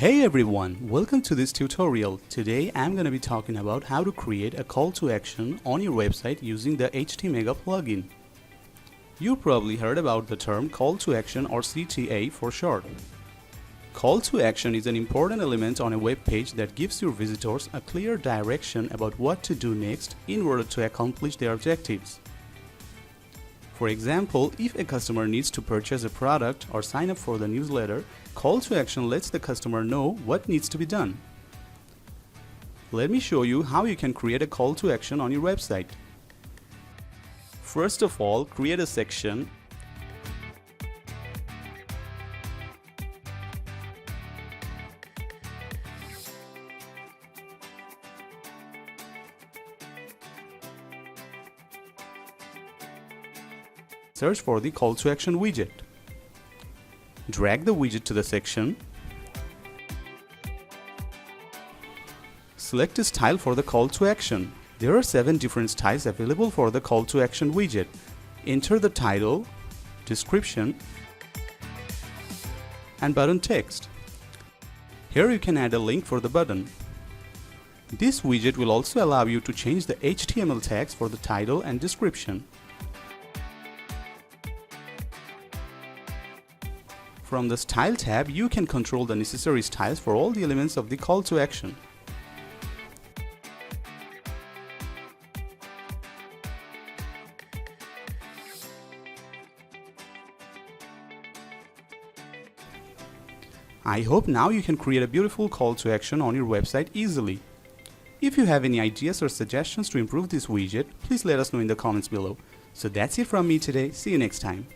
Hey everyone, welcome to this tutorial. Today I'm going to be talking about how to create a call to action on your website using the htmega plugin. You probably heard about the term call to action or CTA for short. Call to action is an important element on a web page that gives your visitors a clear direction about what to do next in order to accomplish their objectives. For example, if a customer needs to purchase a product or sign up for the newsletter, call to action lets the customer know what needs to be done. Let me show you how you can create a call to action on your website. First of all, create a section. Search for the call to action widget. Drag the widget to the section. Select a style for the call to action. There are 7 different styles available for the call to action widget. Enter the title, description, and button text. Here you can add a link for the button. This widget will also allow you to change the HTML tags for the title and description. From the Style tab, you can control the necessary styles for all the elements of the call to action. I hope now you can create a beautiful call to action on your website easily. If you have any ideas or suggestions to improve this widget, please let us know in the comments below. So that's it from me today. See you next time.